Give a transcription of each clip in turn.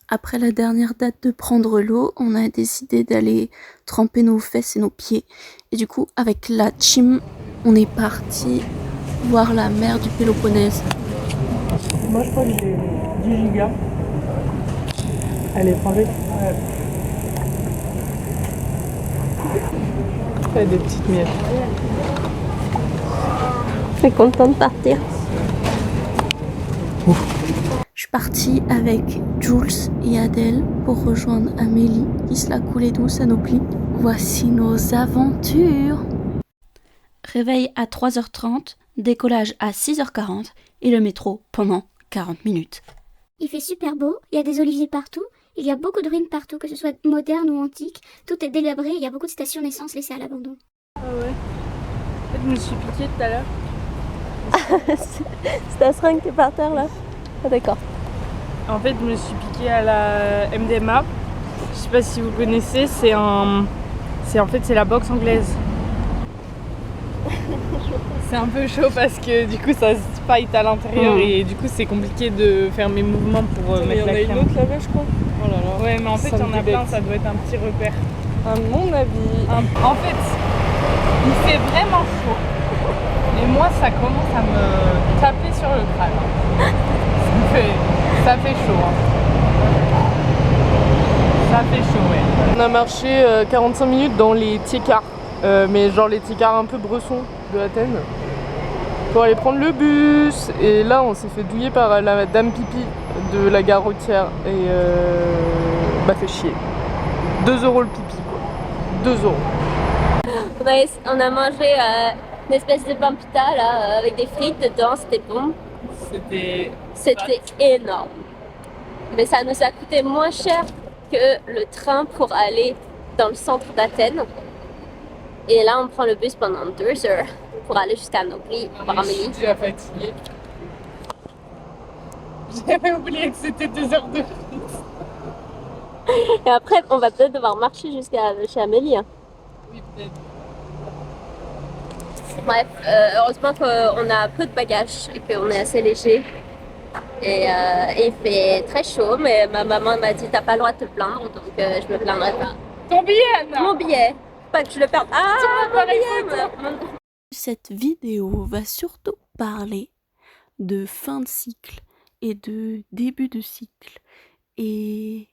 Après la dernière date de prendre l'eau, on a décidé d'aller tremper nos fesses et nos pieds. Et du coup, avec la team, on est parti voir la mer du Péloponnèse. Moi, je crois que j'ai 10 gigas. À l'étranger. Ouais. Fait des petites miettes. Je suis contente de partir. Je suis partie avec Jules et Adèle pour rejoindre Amélie qui se la coulait douce à nos plis. Voici nos aventures. Réveil à 3h30, décollage à 6h40 et le métro pendant 40 minutes. Il fait super beau, il y a des oliviers partout, il y a beaucoup de ruines partout, que ce soit moderne ou antique. Tout est délabré, il y a beaucoup de stations d'essence laissées à l'abandon. Ah ouais. En fait, je me suis piquée tout à l'heure. C'est ta seringue qui est par terre là. Ah d'accord. En fait, je me suis piquée à la MDMA. Je sais pas si vous connaissez, c'est la boxe anglaise. C'est un peu chaud parce que du coup ça se fight à l'intérieur et du coup c'est compliqué de faire mes mouvements pour mettre la crème. Il y en a une autre là-bas je crois. Oh là là. Ouais mais en fait il y en a plein, ça doit être un petit repère. À mon avis. En fait, il fait vraiment chaud. Et moi ça commence à me taper sur le crâne. Ça fait chaud. Ça fait chaud, ouais. On a marché 45 minutes dans les tiécars, mais genre les tiécars un peu bressons de Athènes, pour aller prendre le bus. Et là, on s'est fait douiller par la dame pipi de la gare routière. Et fait chier. 2 € le pipi, quoi. 2 €. On a mangé une espèce de pain pita là, avec des frites dedans, c'était bon. C'était énorme. Mais ça nous a coûté moins cher que le train pour aller dans le centre d'Athènes. Et là, on prend le bus pendant 2 heures pour aller jusqu'à Nobli, voir Amélie. Je suis déjà fatiguée. J'avais oublié que c'était 2 heures de route. Et après, on va peut-être devoir marcher jusqu'à chez Amélie. Hein. Oui, peut-être. Bref, heureusement qu'on a peu de bagages et qu'on est assez léger. Et il fait très chaud, mais ma maman m'a dit t'as pas le droit de te plaindre, donc je me plaindrai pas. Ton billet, Anna! Mon billet! Pas que je le perde. Ah, mon billet! Cette vidéo va surtout parler de fin de cycle et de début de cycle et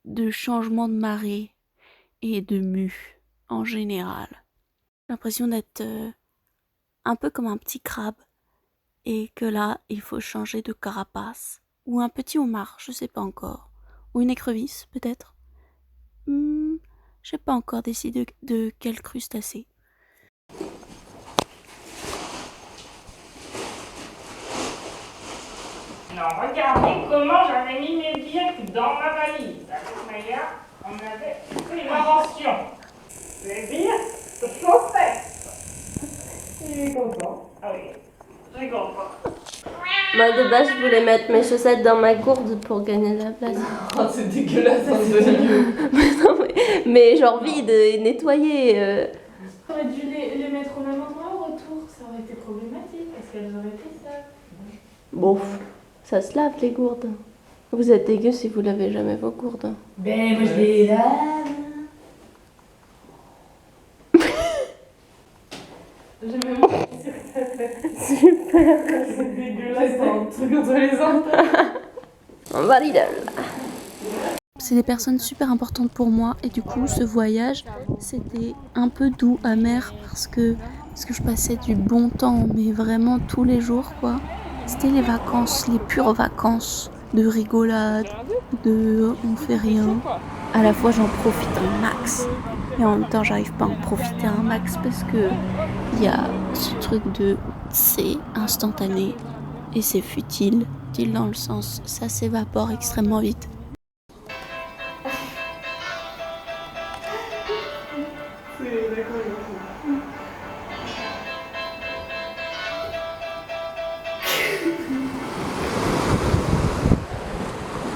de changement de marée et de mue en général. J'ai l'impression d'être un peu comme un petit crabe et que là, il faut changer de carapace. Ou un petit homard, je sais pas encore. Ou une écrevisse, peut-être. J'ai pas encore décidé de quel crustacé. Alors regardez comment j'avais mis mes billets dans ma valise. À cette manière, on avait fait une invention. Les billets se chauffaient. Il est content. Ah oui, je suis content. Moi de base, je voulais mettre mes chaussettes dans ma gourde pour gagner de la place. Oh, c'est dégueulasse, c'est dégueu. mais genre vide et nettoyé. J'aurais dû les mettre au même endroit au retour. Ça aurait été problématique. Est-ce qu'elles auraient été sales? Bon, ça se lave les gourdes. Vous êtes dégueu si vous lavez jamais vos gourdes. Ben moi je les lave. J'ai même super. C'est dégueulasse, c'est un truc entre les autres. On va Lidl. C'est des personnes super importantes pour moi et du coup ce voyage c'était un peu doux, amer parce que je passais du bon temps mais vraiment tous les jours quoi. C'était les vacances, les pures vacances de rigolade, de on fait rien. À la fois j'en profite un max et en même temps j'arrive pas à en profiter un max parce que il y a ce truc de c'est instantané et c'est futile, futile dans le sens ça s'évapore extrêmement vite.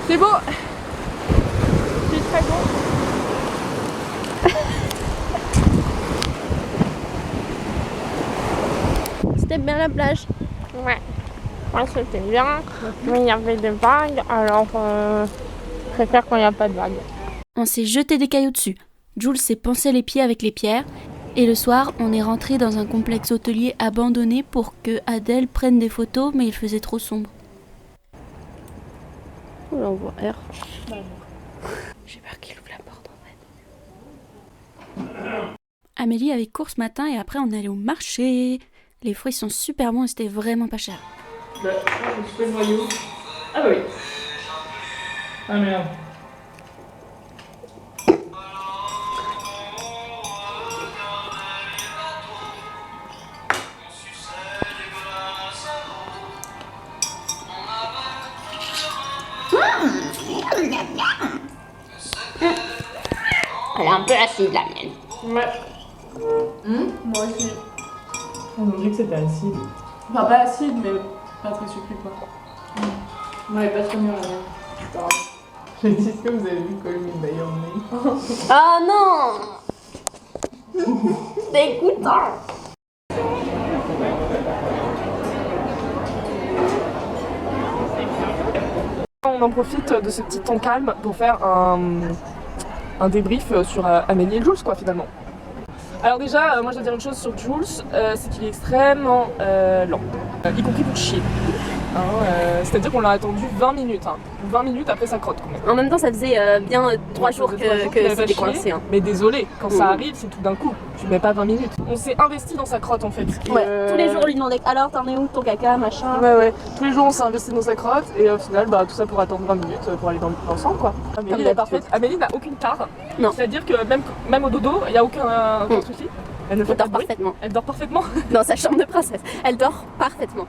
C'est beau! C'est très beau! C'était bien la plage. Ouais, c'était bien. Mais il y avait des vagues, alors préfère quand il n'y a pas de vagues. On s'est jeté des cailloux dessus. Jules s'est pansé les pieds avec les pierres. Et le soir, on est rentré dans un complexe hôtelier abandonné pour que Adèle prenne des photos, mais il faisait trop sombre. Oh là, on voit R. J'ai peur qu'il ouvre la porte en fait. Amélie avait cours ce matin et après on est allé au marché. Les fruits sont super bons et c'était vraiment pas cher. Bah, je me suis fait le noyau. Ah bah oui. Ah merde. Elle est un peu acide la mienne. Ouais. Moi aussi. On m'a dit que c'était acide. Enfin, pas acide, mais pas très sucré quoi. Ouais, pas très mûr la mienne. J'ai dit, est-ce que vous avez vu Call Me By Your Name? Oh non. C'est dégoûtant. On en profite de ce petit temps calme pour faire un débrief sur Amélie et Jules quoi finalement. Alors déjà, moi je dois dire une chose sur Jules, c'est qu'il est extrêmement lent, y compris pour chier. C'est-à-dire qu'on l'a attendu 20 minutes, 20 minutes après sa crotte. En même temps, ça faisait bien 3 jours que c'était coincé. Mais désolé, quand ça arrive, c'est tout d'un coup. Tu mets pas 20 minutes. On s'est investi dans sa crotte en fait. Ouais, tous les jours on lui demandait alors t'en es où ton caca, machin. Ouais, tous les jours on s'est investi dans sa crotte et au final, tout ça pour attendre 20 minutes pour aller dans l'ensemble quoi. Amélie est parfaite. Amélie n'a aucune tare. Non. C'est-à-dire que même au dodo, il n'y a aucun souci. Elle ne fait pas de bruit. Parfaitement. Elle dort parfaitement. Dans sa chambre de princesse. Elle dort parfaitement.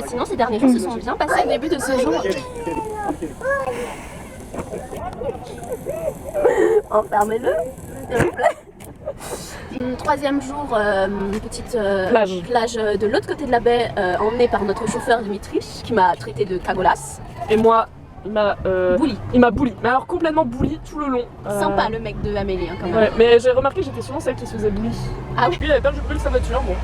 Sinon, ces derniers jours se sont bien passés. Au début de ce jour. Enfermez-le, s'il vous plaît. Troisième jour, petite plage de l'autre côté de la baie, emmenée par notre chauffeur Dimitri, qui m'a traité de cagolasse. Et moi, il m'a bully. Il m'a bully. Mais alors complètement bully tout le long. Sympa le mec de Amélie quand même. Ouais, mais j'ai remarqué que j'étais souvent celle qui se faisait bully. Ah oui. Lui, il avait perdu sa voiture, bon.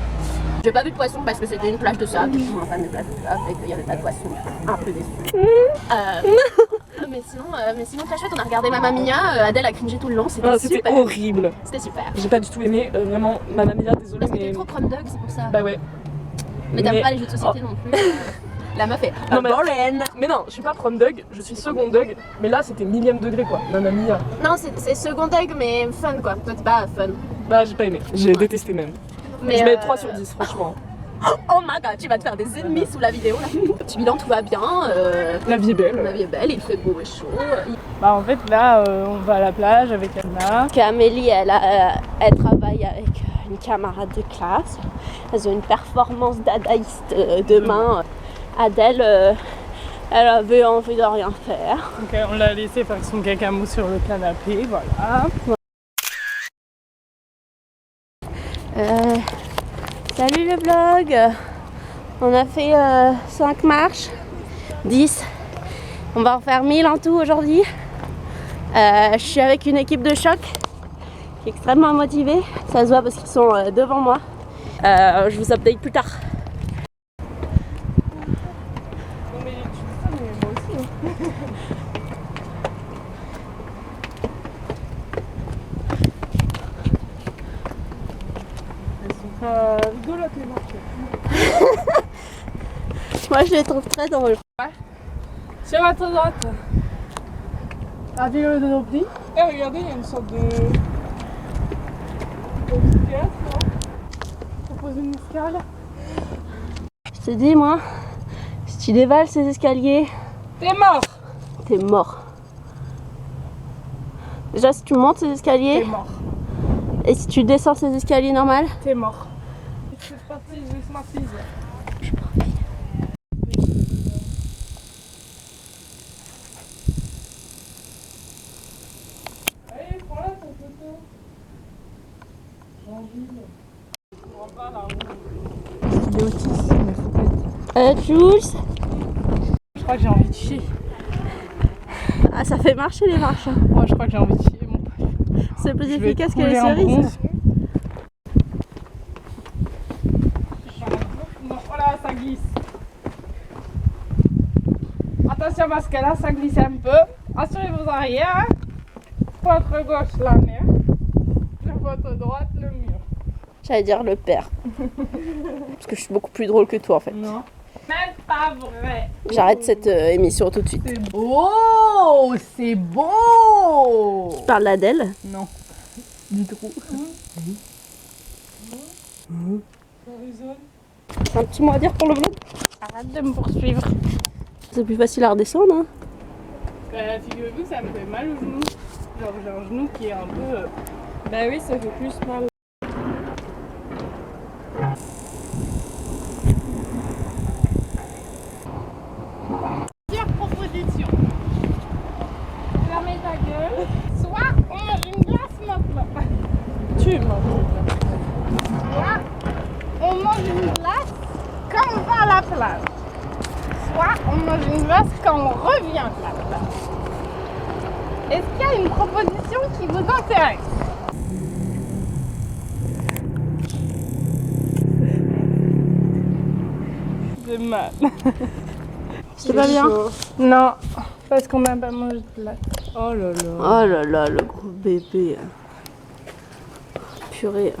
J'ai pas vu de poisson parce que c'était une plage de sable. Je suis un fan de plage de sable et qu'il y avait pas de poisson. Un peu déçu. Mais sinon très chouette, on a regardé Mamma Mia, Adèle a cringé tout le long, c'était super. Horrible. C'était super. J'ai pas du tout aimé, vraiment, Mamma Mia, désolée. Parce que t'es trop prom dog, c'est pour ça. Bah ouais. Mais t'aimes pas les jeux de société non plus. La meuf est boring. Mais non, je suis pas prom dog, je suis second dog. Mais là, c'était millième degré quoi, Mamma Mia. Non, c'est second dog mais fun quoi. Toi t'es pas fun. Bah j'ai pas aimé, j'ai détesté même. Mais je mets 3 sur 10 franchement. Oh my god, tu vas te faire des ennemis sous la vidéo là. Petit bilan, tout va bien. La vie est belle. La vie est belle, il fait beau et chaud. Bah en fait là, on va à la plage avec Anna. Amélie, elle travaille avec une camarade de classe. Elles ont une performance dadaïste demain. Adèle, elle avait envie de rien faire. Donc on l'a laissé faire son caca mou sur le canapé, voilà. Salut le vlog. On a fait 5 marches, 10. On va en faire 1000 en tout aujourd'hui. Je suis avec une équipe de choc qui est extrêmement motivée. Ça se voit parce qu'ils sont devant moi. Je vous update plus tard. Rigolote les marches. Moi je les trouve très drôles. Sur votre droite. La vidéo de nos plis. Et regardez, il y a une sorte de théâtre, on propose une escale. Je te dis moi, si tu dévales ces escaliers, T'es mort. t'es mort. Déjà si tu montes ces escaliers, T'es mort. et si tu descends ces escaliers normales, T'es mort. C'est parti, je laisse ma fille. Allez, prends-la ton photo. Il est autiste, mais faut pas être. Jules. Je crois que j'ai envie de chier. Ah ça fait marcher les marches. Hein. Moi je crois que j'ai envie de chier mon pote. C'est plus Je vais efficace que couler les en cerises. bronze. Voilà, ça glisse. Attention parce que là ça glisse un peu. Assurez vos arrières. Votre gauche la mer. Sur votre droite le mur. J'allais dire le père. Parce que je suis beaucoup plus drôle que toi en fait. Non. Même pas vrai. J'arrête cette émission tout de suite. Oh, c'est beau. Tu parles d'Adèle? Non. Du tout. Un petit mot à dire pour le vlog? Arrête de me poursuivre. C'est plus facile à redescendre, hein? Figurez-vous, ça me fait mal au genou. Genre j'ai un genou qui est un peu... Bah oui, ça fait plus mal. Pire proposition. Fermez ta gueule. Soit on mange une glace maintenant. Tu manges. Soit on mange une glace quand on va à la plage. Soit on mange une glace quand on revient de la plage. Est-ce qu'il y a une proposition qui vous intéresse? J'ai mal. C'est pas bien? Non, parce qu'on n'a pas mangé de glace. Oh là là. Oh là là, le gros bébé. Purée.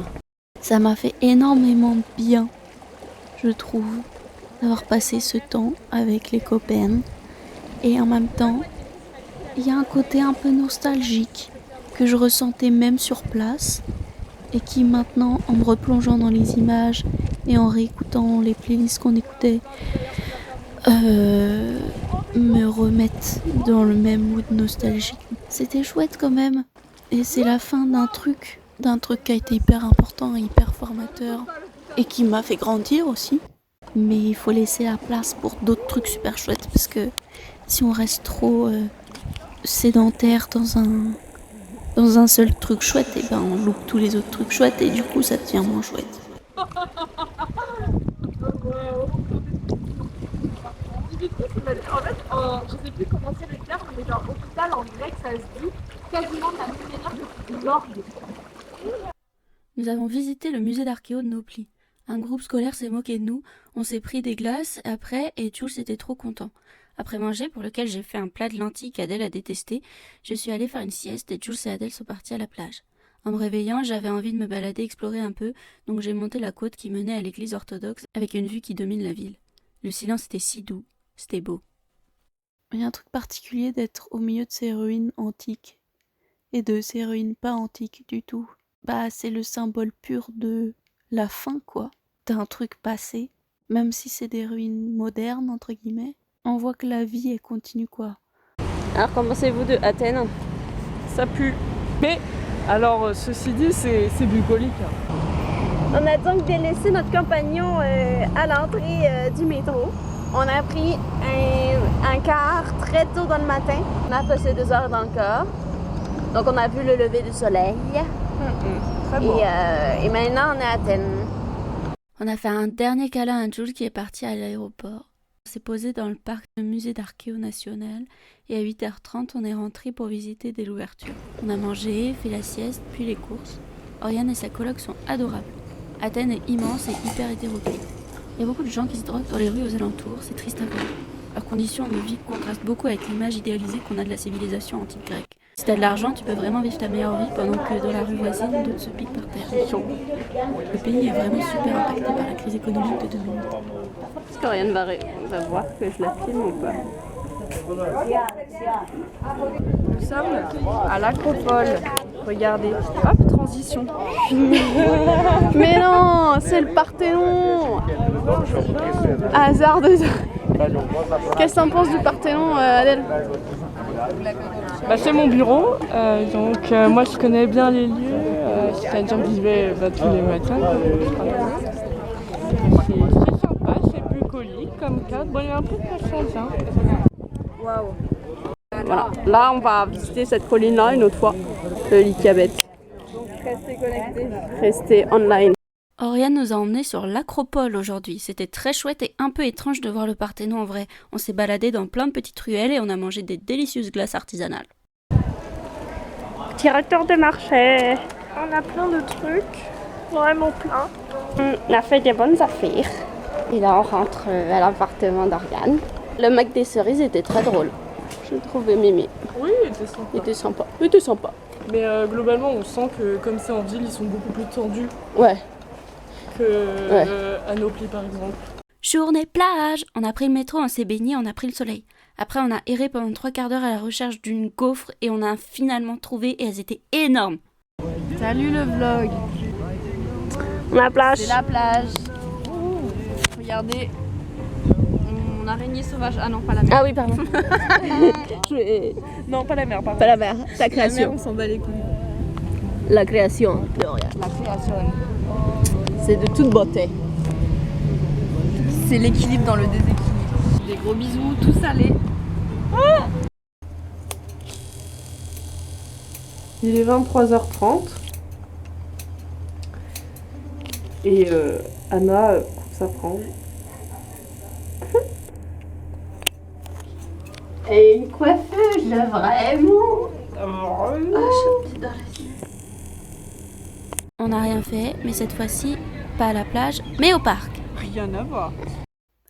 Ça m'a fait énormément de bien, je trouve, d'avoir passé ce temps avec les copains. Et en même temps, il y a un côté un peu nostalgique que je ressentais même sur place et qui maintenant, en me replongeant dans les images et en réécoutant les playlists qu'on écoutait, me remettent dans le même mood nostalgique. C'était chouette quand même. Et c'est la fin d'un truc qui a été hyper important, hyper formateur et qui m'a fait grandir aussi. Mais il faut laisser la place pour d'autres trucs super chouettes parce que si on reste trop sédentaire dans un seul truc chouette, et ben on loupe tous les autres trucs chouettes et du coup ça devient moins chouette. En fait, je sais plus comment c'est le terme, mais genre hôpital en grec ça se dit quasiment de la même manière que tu morgue. Nous avons visité le musée d'archéo de Nauplie. Un groupe scolaire s'est moqué de nous, on s'est pris des glaces après et Jules était trop content. Après manger, pour lequel j'ai fait un plat de lentilles qu'Adèle a détesté, je suis allée faire une sieste et Jules et Adèle sont partis à la plage. En me réveillant, j'avais envie de me balader, explorer un peu, donc j'ai monté la côte qui menait à l'église orthodoxe avec une vue qui domine la ville. Le silence était si doux, c'était beau. Il y a un truc particulier d'être au milieu de ces ruines antiques et de ces ruines pas antiques du tout. Bah, c'est le symbole pur de la fin, quoi, d'un truc passé, même si c'est des ruines modernes, entre guillemets. On voit que la vie, elle continue, quoi. Alors, qu'en pensez-vous de Athènes? Ça pue. Mais, alors, ceci dit, c'est bucolique. On a donc délaissé notre compagnon à l'entrée du métro. On a pris un car très tôt dans le matin. On a passé 2 heures dans le car. Donc, on a vu le lever du soleil. Très beau. Et maintenant, on est à Athènes. On a fait un dernier câlin à Jules qui est parti à l'aéroport. On s'est posé dans le parc du musée d'archéo national et à 8h30, on est rentré pour visiter dès l'ouverture. On a mangé, fait la sieste, puis les courses. Oriane et sa coloc sont adorables. Athènes est immense et hyper hétéroclite. Il y a beaucoup de gens qui se droguent dans les rues aux alentours, c'est triste à voir. Leurs conditions de vie contrastent beaucoup avec l'image idéalisée qu'on a de la civilisation antique grecque. Si t'as de l'argent, tu peux vraiment vivre ta meilleure vie pendant que dans la rue voisine, d'autres se piquent par terre. Le pays est vraiment super impacté par la crise économique de 2008. Est-ce qu'Oriane va voir que je la filme ou pas? Nous sommes à l'Acropole. Regardez. Hop, transition. Mais non, c'est le Parthénon. Hasard de... Qu'est-ce que t'en penses du Parthénon, Adèle? Bah, c'est mon bureau, donc moi je connais bien les lieux, c'est-à-dire que j'y vais tous les matins. C'est sympa, c'est bucolique comme cadre, bon, il y a un peu de passage. Hein. Waouh. Voilà, là on va visiter cette colline-là une autre fois, le Lycabette. Donc restez connectés. Restez online. Oriane nous a emmenés sur l'Acropole aujourd'hui. C'était très chouette et un peu étrange de voir le Parthénon en vrai. On s'est baladé dans plein de petites ruelles et on a mangé des délicieuses glaces artisanales. Directeur de marché. On a plein de trucs, vraiment plein. On a fait des bonnes affaires. Et là on rentre à l'appartement d'Oriane. Le Mac des cerises était très drôle. J'ai trouvé Mimi. Oui, il était sympa. Il était sympa. Mais globalement, on sent que comme c'est en ville, ils sont beaucoup plus tendus Ouais. que à Nopli par exemple. Journée plage. On a pris le métro, on s'est baigné, on a pris le soleil. Après, on a erré pendant 3/4 d'heure à la recherche d'une gaufre et on a finalement trouvé et elles étaient énormes. Salut le vlog. La plage. C'est la plage. Regardez. Mon araignée sauvage. Ah non, pas la mer. Ah oui, pardon. Non, pas la mer, pardon. Pas la mer, ta La mer, création. on s'en bat les couilles. La création de rien. La création. C'est de toute beauté. C'est l'équilibre dans le déséquilibre. Des gros bisous, tout salé. Il est 23h30 et Anna coupe sa frange. Et une coiffeuse, vraiment. On n'a rien fait, mais cette fois-ci, pas à la plage, mais au parc. Rien à voir.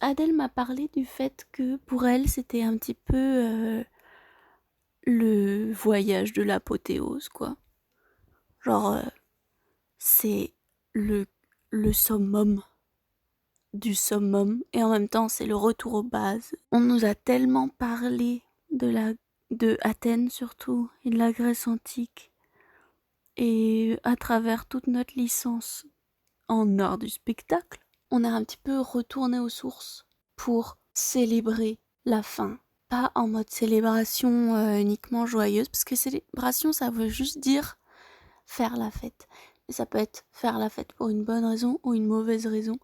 Adèle m'a parlé du fait que pour elle, c'était un petit peu le voyage de l'apothéose, quoi. Genre, c'est le summum du summum, et en même temps, c'est le retour aux bases. On nous a tellement parlé de Athènes surtout, et de la Grèce antique, et à travers toute notre licence en art du spectacle, on a un petit peu retourné aux sources pour célébrer la fin. Pas en mode célébration uniquement joyeuse, parce que célébration, ça veut juste dire faire la fête. Mais ça peut être faire la fête pour une bonne raison ou une mauvaise raison.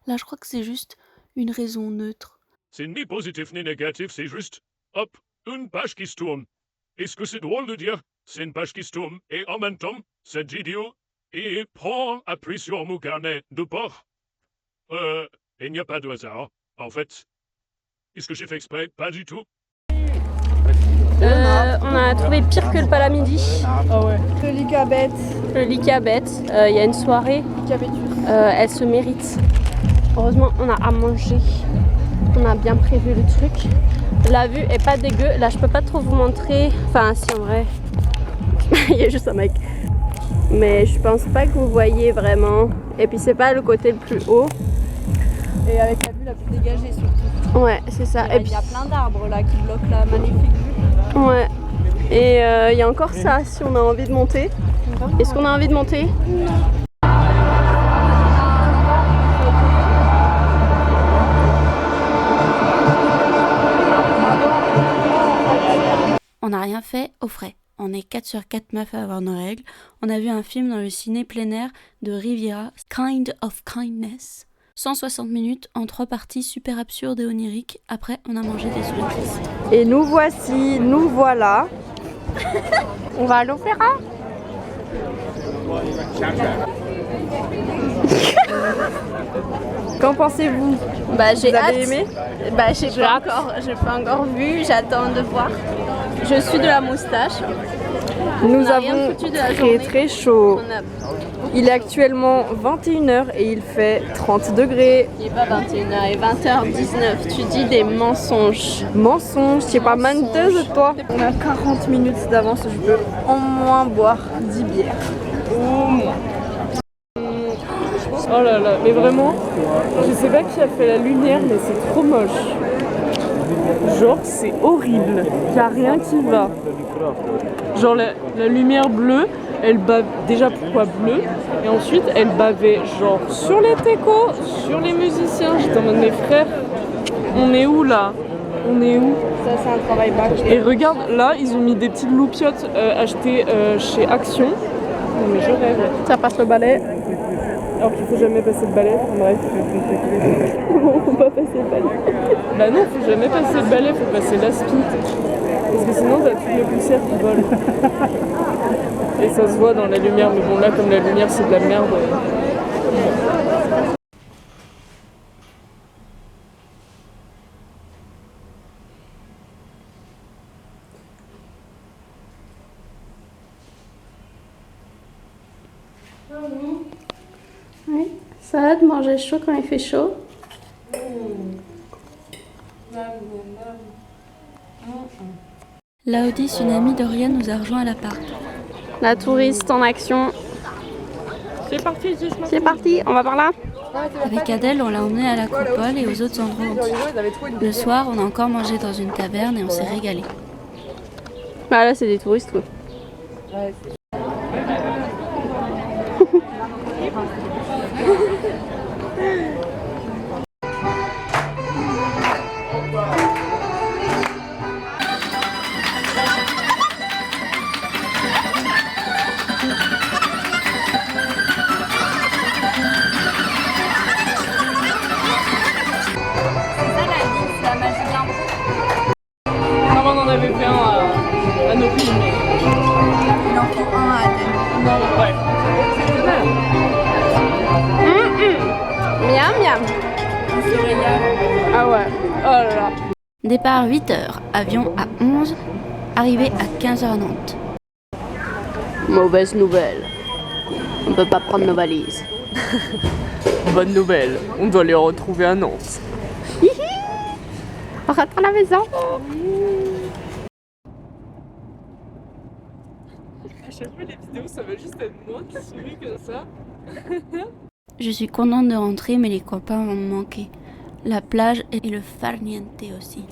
Là, je crois que c'est juste une raison neutre. C'est ni positif ni négatif, c'est juste, hop, une page qui se tourne. Et ce que c'est drôle de dire, c'est une page qui se tourne, et en même temps, cette vidéo, et prend appui sur mon carnet de bord. Il n'y a pas de hasard, en fait. Est-ce que j'ai fait exprès? Pas du tout. On a trouvé pire que le palamidi. Ah ouais. Le licabette. Le licabette. Il y a une soirée. Elle se mérite. Heureusement, on a à manger. On a bien prévu le truc. La vue est pas dégueu. Là, je peux pas trop vous montrer. Enfin, si, en vrai. Il y a juste un mec. Mais je pense pas que vous voyez vraiment. Et puis, c'est pas le côté le plus haut. Et avec la vue la plus dégagée surtout. Ouais, c'est ça. Et Il y a plein d'arbres là qui bloquent la magnifique vue. ouais. Et il y a encore ça si on a envie de monter. Est-ce qu'on a envie de monter? On n'a rien fait au frais. On est 4 sur 4 meufs à avoir nos règles. On a vu un film dans le ciné plein air de Riviera, Kind of Kindness. 160 minutes en 3 parties super absurdes et oniriques. Après, on a mangé des saucisses. Et nous voici, nous voilà. On va à l'opéra? Qu'en pensez-vous? Bah j'ai Vous hâte. avez aimé? Bah j'ai pas encore vu, j'attends de voir. Je suis de la moustache. Nous On a rien avons foutu de la journée. très chaud. On a... Il est actuellement 21h et il fait 30 degrés. Il est pas 21h et 20h19. Tu dis des mensonges. Mensonge, tu es pas menteuse toi. On a 40 minutes d'avance, je peux au moins boire 10 bières. Au moins. Oh là là, mais vraiment, je sais pas qui a fait la lumière, mais c'est trop moche. Genre, c'est horrible. Y a rien qui va. Genre, la lumière bleue, elle bave. Déjà, pourquoi bleu? Et ensuite, elle bavait, genre, sur les techos, sur les musiciens. J'étais en mode, mes frères, on est où là? On est où? Ça, c'est un travail bac. Et regarde, là, ils ont mis des petites loupiottes achetées chez Action. Non, mais je rêve. Ça passe le balai. Alors qu'il faut jamais passer le balai, en bref. Non, faut pas passer le balai. Bah non, faut jamais passer le balai, faut passer l'aspi. Parce que sinon t'as toutes les poussières qui volent. Et ça se voit dans la lumière, mais bon là comme la lumière c'est de la merde. Oui, ça va de manger chaud quand il fait chaud. Laodice, une amie d'Oriane, nous a rejoint à l'appart. La touriste en action. C'est parti, C'est parti, on va par là. Avec Adèle, on l'a emmenée à la coupole et aux autres endroits antiques. Le soir, on a encore mangé dans une taverne et on s'est régalé. Bah là, c'est des touristes quoi. On en avait fait un à nos filles, mais... Il en faut un à Athènes. Non, ouais. C'était mal. Miam miam. Ah ouais. Oh là là. Départ 8h, avion à 11, arrivée à 15h à Nantes. Mauvaise nouvelle. On peut pas prendre nos valises. Bonne nouvelle, on doit les retrouver à Nantes. On rentre à la maison. À chaque fois, les vidéos, ça va juste être moi qui souris comme ça. Je suis contente de rentrer, mais les copains vont me manquer. La plage et le farniente aussi.